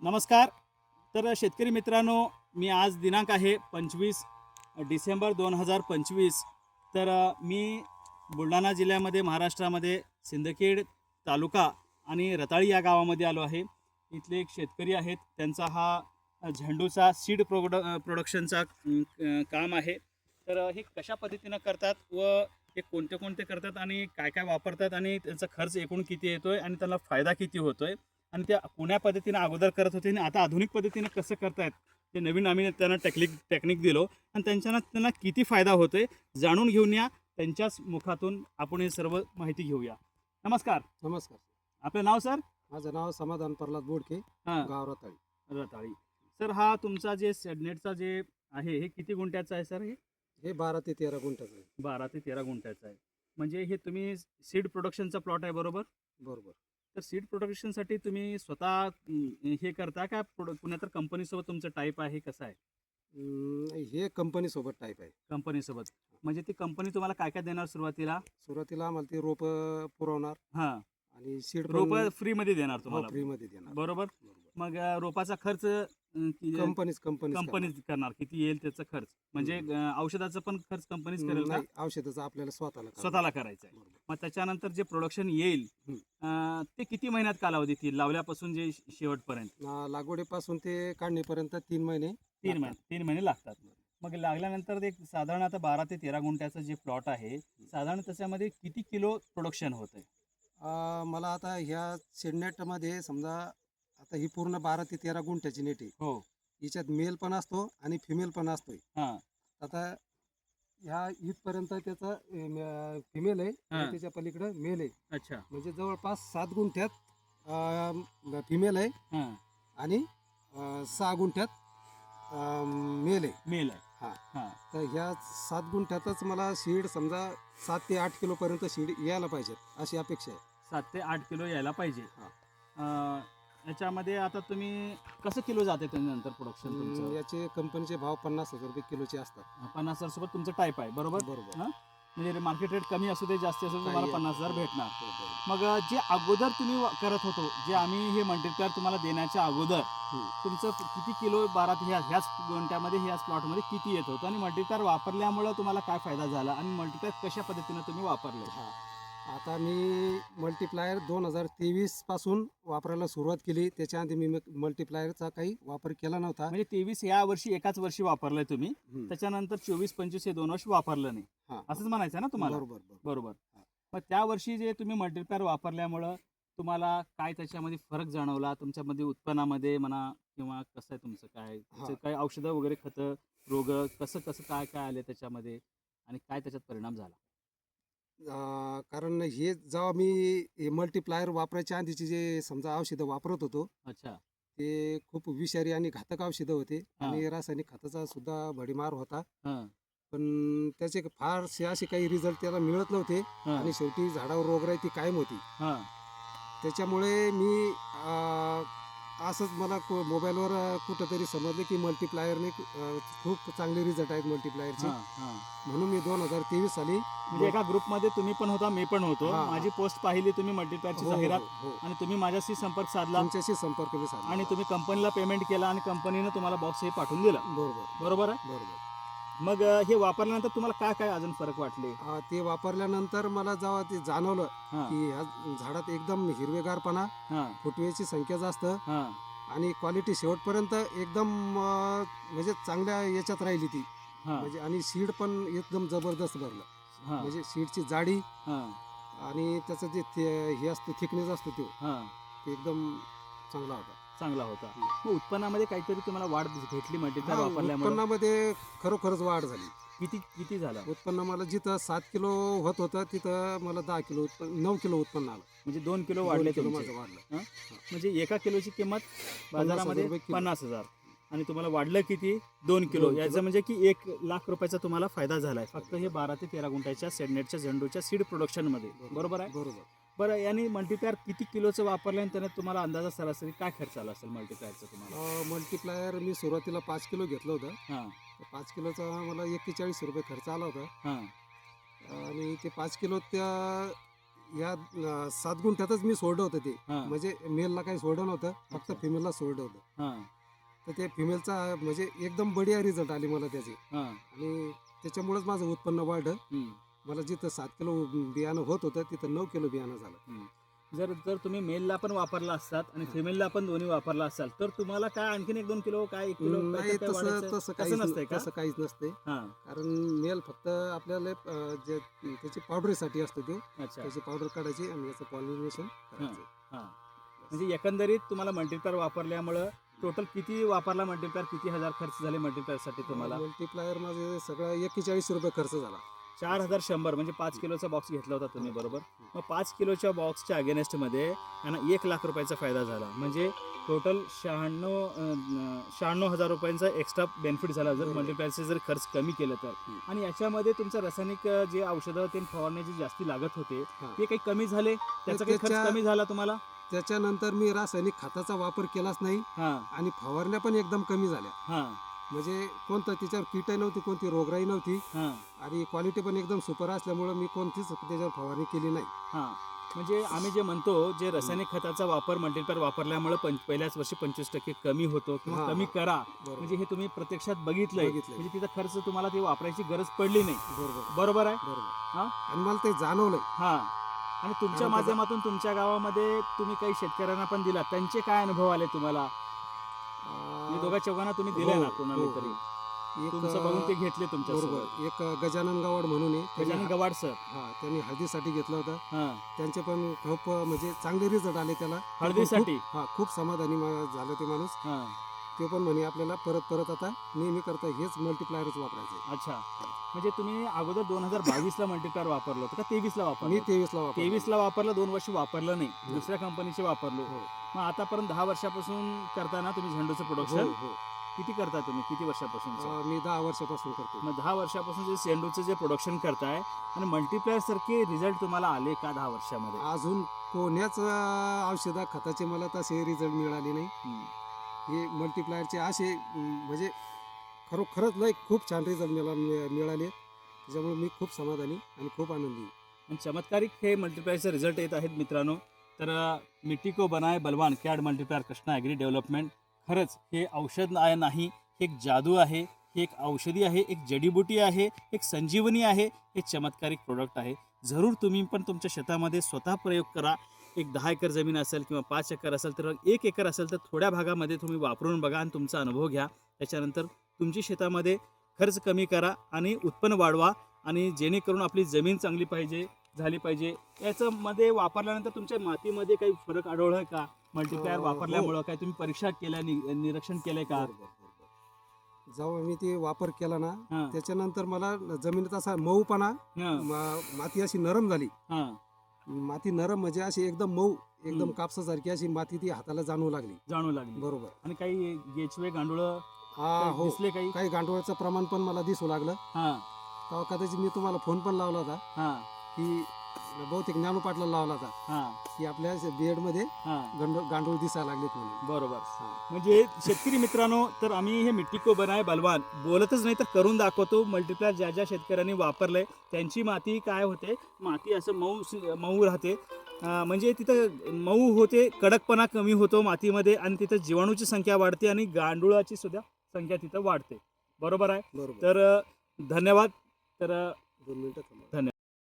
नमस्कार. तर शेतकरी मित्रांनो, मी आज दिनांक आहे 25 डिसेंबर 2025. तर मी बुलढाणा जिल्ह्यामध्ये महाराष्ट्रामध्ये सिंदखेड तालुका आणि रताळी या गावामध्ये आलो आहे. इथले एक शेतकरी आहेत. त्यांचा हा झेंडूचा सीड प्रोडक्शनचा काम आहे. तर हे कशा पद्धतीनं करतात व हे कोणते कोणते करतात आणि काय काय वापरतात आणि त्यांचा खर्च एकूण किती येतोय आणि त्यांना फायदा किती होतोय आणि त्या कोण्या पद्धतीने अगोदर करत होते आणि आता आधुनिक पद्धतीने कसं करतायत ते नवीन आम्ही त्यांना टेक्निक दिलो आणि त्यांना किती फायदा होतोय जाणून घेऊन या. त्यांच्याच मुखातून आपण हे सर्व माहिती घेऊया. नमस्कार. नमस्कार. आपलं नाव सर? माझं नाव समाधान प्रल्हाद बोडके, हां. गाव रताळी. रताळी. सर, हा तुमचा जे सेडनेटचा जे आहे हे किती गुंठ्याचा आहे सर? हे 12 ते 13 गुंठ्याचं आहे. 12 ते 13 गुंठ्याचा आहे. म्हणजे हे तुम्ही सीड प्रोडक्शनचा प्लॉट आहे, बरोबर? बरोबर. तर सीड प्रोडक्शनसाठी तुम्ही स्वतः हे करता का कुण्या तर कंपनीसोबत तुमचं टाईप आहे, कसं आहे? हे कंपनीसोबत टाईप आहे. कंपनीसोबत. म्हणजे ती कंपनी तुम्हाला काय काय देणार सुरुवातीला? सुरुवातीला आम्हाला ते रोपं पुरवणार हां. आणि सीड रोपं फ्रीमध्ये देणार हो, तुम्हाला. फ्रीमध्ये देणार. बरोबर. बरोबर. मग रोपाचा खर्च कंपनीच कंपनीच करणार, किती येईल त्याचा खर्च. म्हणजे औषधाचा पण खर्च कंपनीच करेल का? नाही, औषधाचं आपल्याला स्वतःला करावं. स्वतःला करायचं आहे. बरोबर. मग त्याच्यानंतर जे प्रोडक्शन येईल ते किती महिन्यात कालावधीत येईल, लावल्यापासून जे शेवटपर्यंत? लागवडीपासून ते काढणीपर्यंत 3 महिने 3 महिने लागतात. मग लागल्यानंतर एक साधारण आता 12 ते 13 गुंठ्याचं जे प्लॉट आहे, साधारण त्याच्यामध्ये किती किलो प्रोडक्शन होतंय? मला आता ह्या शेडनेटमध्ये समजा आता ही पूर्ण 12 ते 13 गुंठ्याची नेट आहे. हो. हिच्यात मेल पण असतो आणि फिमेल पण असतोय. हां. आता ह्या इथपर्यंत त्याचा फिमेल आहे हां. आणि त्याच्या पलीकडे मेल आहे. अच्छा. म्हणजे जवळपास 7 गुंठ्यात फिमेल आहे हां. आणि 6 गुंठ्यात मेल आहे. मेल आहे. हा. हां. तर ह्या 7 गुंठ्यातच मला सीड समजा 7 ते 8 किलोपर्यंत सीड यायला पाहिजे अशी अपेक्षा आहे. 7 ते 8 किलो यायला पाहिजे. हा. याच्यामध्ये आता तुम्ही कसं किलो जाते तुम्ही नंतर प्रोडक्शन तुमचं? याचे कंपनीचे भाव 50,000 रुपये किलोचे असतात. 50,000 सोबत तुमचं टाईप आहे, बरोबर? बरोबर. हां. म्हणजे मार्केट रेट कमी असू दे जास्त असू दे, तुम्हाला काही- 50,000 भेटणार. हो, बरोबर. मग जे अगोदर तुम्ही करत होतो, जे आम्ही हे मल्टीप्लायर तुम्हाला देण्याच्या अगोदर तुमचं किती किलो ह्याच गुंठ्यामध्ये ह्याच प्लॉटमध्ये किती येत होतं आणि मल्टीप्लायर वापरल्यामुळं तुम्हाला काय फायदा झाला आणि मल्टीप्लायर कशा पद्धतीनं तुम्ही वापरले? हा. आता मी मल्टीप्लायर 2023 पासून वापरायला सुरुवात केली. त्याच्या आधी मी मल्टीप्लायरचा काही वापर केला नव्हता. म्हणजे 23 या वर्षी एकाच वर्षी वापरलंय तुम्ही, हम्म. त्याच्यानंतर 24-25 हे 2 वर्ष वापरलं नाही, हा. असंच म्हणायचं ना तुम्हाला? बरोबर बरोबर. बरोबर. हा. मग त्या वर्षी जे तुम्ही मल्टीप्लायर वापरल्यामुळं तुम्हाला काय त्याच्यामध्ये फरक जाणवला तुमच्यामध्ये उत्पन्नामध्ये म्हणा किंवा कसं आहे तुमचं काय हा. काय औषधं वगैरे खतं रोग कसं कसं काय काय आले त्याच्यामध्ये आणि काय त्याच्यात परिणाम झाला? कारण हे जेव्हा मी मल्टीप्लायर वापरायच्या आधीचे जे समजा औषधं वापरत होतो अच्छा. ते खूप विषारी आणि घातक औषधं होते हा. आणि रासायनिक खताचा सुद्धा भडीमार होता. हां. पण त्याचे फारसे असे काही रिझल्ट त्याला मिळत नव्हते हां. आणि शेवटी झाडावर रोगराई ती कायम होती. हां. त्याच्यामुळे मी असंच मला मोबाईलवर कुठंतरी समजलं की मल्टीप्लायरने खूप चांगले रिझल्ट आहेत मल्टीप्लायरचे. हां. हां. म्हणून मी 2023 साली म्हणजे एका ग्रुपमध्ये तुम्ही पण होता, मी पण होतो. हा. माझी पोस्ट पाहिली तुम्ही मल्टीप्लायरची हो, जाहिरात हो, हो. आणि तुम्ही माझ्याशी संपर्क साधला तुमच्याशी संपर्क मी साधला. आणि तुम्ही कंपनीला पेमेंट केला आणि कंपनीनं तुम्हाला बॉक्स हे पाठवून दिला, बरोबर बरोबर आहे? बरोबर. मग हे वापरल्यानंतर तुम्हाला काय काय अजून फरक वाटले? ते वापरल्यानंतर मला जेव्हा ते जाणवलं हां. की ह्या झाडात एकदम हिरवेगारपणा, हां. फुटव्याची संख्या जास्त हां. आणि क्वालिटी शेवटपर्यंत एकदम म्हणजे चांगल्या याच्यात राहिली ती. हां. म्हणजे आणि सीड पण एकदम जबरदस्त भरलं. हां. म्हणजे सीडची जाडी हां. आणि त्याचं जे हे असतो थिकनेस असतो तो हां. ते एकदम चांगला होता. चांगला होता. मग उत्पन्नामध्ये काहीतरी तुम्हाला वाढ भेटली मल्टीप्लायर हा, वापरल्यामुळे? उत्पन्नामध्ये खरोखरच वाढ झाली. किती किती झाला? उत्पन्न मला जिथं 7 किलो होत होतं तिथं मला 10 किलो 9 किलो उत्पन्न आलं. म्हणजे 2 किलो 2 वाढले किलो तुमचे. माझं वाढलं. हां? म्हणजे एका किलोची किंमत 50,000 बाजारामध्ये रुपये किलो. 50,000 आणि तुम्हाला वाढलं किती? 2 किलो. 2 किलो. याचं म्हणजे की 1,00,000 रुपयाचा तुम्हाला फायदा झाला आहे फक्त हे 12 ते 13 गुंठ्याच्या सेडनेटच्या झेंडूच्या सीड प्रोडक्शनमध्ये, बरोबर आहे? बरोबर. बरं, यांनी मल्टीप्लायर किती किलोचं वापरलं आणि त्याने तुम्हाला अंदाजा सरासरी काय खर्च आला असेल मल्टीप्लायरचा तुम्हाला? मल्टीप्लायर मी सुरुवातीला 5 किलो घेतलं होतं. हां. 5 किलोचा मला 41 रुपये खर्च आला होता हां. आणि ते 5 किलो त्या या 7 गुंठ्यातच मी सोडलं होतं ते, हा म्हणजे मेलला काही सोडलं नव्हतं, फक्त अच्छा. फिमेलला सोडलं होतं. हा तर ते फिमेलचा म्हणजे एकदम बढिया रिझल्ट आले मला त्याचे, हा आणि त्याच्यामुळेच माझं उत्पन्न वाढलं. हम्म. मला जिथं 7 किलो बियाणं होत होतं तिथं 9 किलो बियाणं झालं. जर जर तुम्ही मेलला पण वापरला असतात आणि हा. फिमेलला पण दोन्ही वापरला असाल तर तुम्हाला काय आणखीन 1-2 किलो काय 1 किलो नाही, काय तसं वाढायचं? तसं तसं काहीच नसतंय का? तसं काहीच नसते. हा कारण मेल फक्त आपल्याला जे त्याची पावडरीसाठी असतो तो, अच्छा त्याची पावडर काढायची आणि याचं पॉलिनेशन करायचं. हा म्हणजे एकंदरीत तुम्हाला मल्टीप्लायर वापरल्यामुळं टोटल किती वापरला मल्टीप्लायर, किती हजार खर्च झाले मल्टीप्लायरसाठी तुम्हाला? मल्टीप्लायर माझे सगळं 41 रुपये खर्च झाला. 4100 म्हणजे 5 किलोचा बॉक्स घेतला होता तुम्ही, हो. बरोबर? मग 5 किलोच्या बॉक्सच्या अगेनेस्टमध्ये यांना 1 लाख रुपयाचा फायदा झाला, म्हणजे टोटल 96,000 रुपयांचा एक्स्ट्रा बेनिफिट झाला जर बरोबर. मल्टीप्लायरचे जर खर्च कमी केलं तर. आणि याच्यामध्ये तुमचं रासायनिक जे औषधं ते फवारण्याची जास्ती लागत होते हा. ते काही कमी झाले, त्याचा काही खर्च त्याच्या- कमी झाला तुम्हाला? त्याच्यानंतर मी रासायनिक खताचा वापर केलाच नाही, हां आणि फवारण्या पण एकदम कमी झाल्या. हां म्हणजे कोणतं त्याच्यावर कीटही नव्हती, कोणती रोगराई नव्हती, हां आणि क्वालिटी पण एकदम सुपर असल्यामुळं मी कोणतीच त्याच्यावर फवारणी केली नाही. हां म्हणजे आम्ही जे म्हणतो, जे रासायनिक खताचा वापर मल्टीप्लायर वापरल्यामुळे पहिल्याच वर्षी 25% कमी होतो किंवा हां, कमी हां. करा, बरोबर. म्हणजे हे तुम्ही प्रत्यक्षात बघितलंय. बघितलंय. म्हणजे तिथं खर्च तुम्हाला ते वापरायची गरज पडली नाही, बरोबर बरोबर आहे? बरोबर. हां आणि मला ते जाणवलंय. हां आणि तुमच्या कारण त्याचा- माध्यमातून तुमच्या गावामध्ये तुम्ही काही शेतकऱ्यांना पण दिला, त्यांचे काय अनुभव आले तुम्हाला? म्हणजे दोघा चौघांना तुम्ही दिले हो, ना कोणाला हो, तरी? एक तुमचं बघून ते घेतले तुमच्या बरोबर. एक गजानन गावड म्हणून आहे, गजानन गवाड सर. त्यांनी हळदीसाठी घेतलं होतं. हां त्यांचे पण खूप म्हणजे चांगले रिझल्ट आले त्याला. ते पण हळदीसाठी? खूप समाधानी झालं ते माणूस. हां ते पण म्हणे आपल्याला परत आता नेहमी करता हेच मल्टीप्लायरच वापरायचे. अच्छा. म्हणजे तुम्ही अगोदर 2022ला मल्टीप्लायर वापरलं होतं का 23ला वापरलं? मी 23ला वापरतो. 23ला वापरलं, 2 वर्ष वापरलं नाही, हो. दुसऱ्या कंपनीचे वापरलो. हो मग आतापर्यंत 10 वर्षापासून करताना तुम्ही झेंडूचं हो प्रोडक्शन हो. किती करता तुम्ही, किती वर्षापासून? मी 10 वर्षापासून करतो. मग 10 वर्षापासून जे झेंडूचं जे प्रोडक्शन करताय आणि मल्टीप्लायर सारखे रिझल्ट तुम्हाला आले का 10 वर्षामध्ये? अजून कोण्याच औषधा खताचे मला तसे रिझल्ट मिळाले नाही. हम्म. हे मल्टीप्लायरचे असे म्हणजे खरोखरच लय खूप छान रिझल्ट मिळाले. त्याच्यामुळे मी खूप समाधानी आणि खूप आनंदी आहे. आणि चमत्कारिक हे मल्टीप्लायरचे रिझल्ट येत आहेत मित्रांनो. तर मिट्टी को बनाए बलवान कॅड मल्टीप्लायर कृष्णा ॲग्री डेव्हलपमेंट, खरंच हे औषध नाही, हे एक जादू आहे, हे एक औषधी आहे, एक जडीबुटी आहे, एक संजीवनी आहे, हे चमत्कारिक प्रोडक्ट आहे. जरूर तुम्ही पण तुमच्या शेतामध्ये स्वतः प्रयोग करा. एक 10 एकर जमीन असेल किंवा 5 एकर असेल तर 1 एकर असेल तर थोड्या भागामध्ये तुम्ही वापरून बघा आणि तुमचा अनुभव घ्या. त्याच्यानंतर तुमची शेतामध्ये खर्च कमी करा आणि उत्पन्न वाढवा, आणि जेणेकरून आपली जमीन चांगली झाली पाहिजे. याच्यामध्ये वापरल्यानंतर तुमच्या मातीमध्ये काही फरक आढळला का मल्टीप्लायर हो. वापरल्यामुळं? काही तुम्ही परीक्षा केल्या, निरीक्षण केलंय का? बरोबर. जेव्हा मी ते वापर केला ना, हां त्याच्यानंतर मला जमिनीत असा मऊपणा, हां माती अशी नरम झाली. हां माती नरम म्हणजे अशी एकदम मऊ, एकदम हम्म. कापसासारखी अशी माती ती हाताला जाणवू लागली. जाणू लागली. बरोबर. आणि काही गेचवे गांडुळं हो. दिसले काही? काही गांडोळाचं प्रमाण पण मला दिसू लागलं. हां तेव्हा कदाचित मी तुम्हाला फोन पण लावला होता, हां की बहुतेक ज्ञानू पाटला लावला होता, हां की आपल्या बेडमध्ये हां गांडूळ दिसायला लागलेत म्हणून. बरोबर. हां. म्हणजे शेतकरी मित्रांनो, तर आम्ही हे मिट्टी को बनाए बलवान बोलतच नाही तर करून दाखवतो. मल्टीप्लायर ज्या ज्या शेतकऱ्यांनी वापरलंय त्यांची माती काय होते, माती असं मऊ राहते. म्हणजे तिथं मऊ होते, कडकपणा कमी होतो मातीमध्ये, आणि तिथं जीवाणूची संख्या वाढते आणि गांडुळाची सुद्धा संख्या तिथं वाढते. बरोबर आहे. बरोबर. तर धन्यवाद. तर 2 मिनिटं थांबा. धन्यवाद.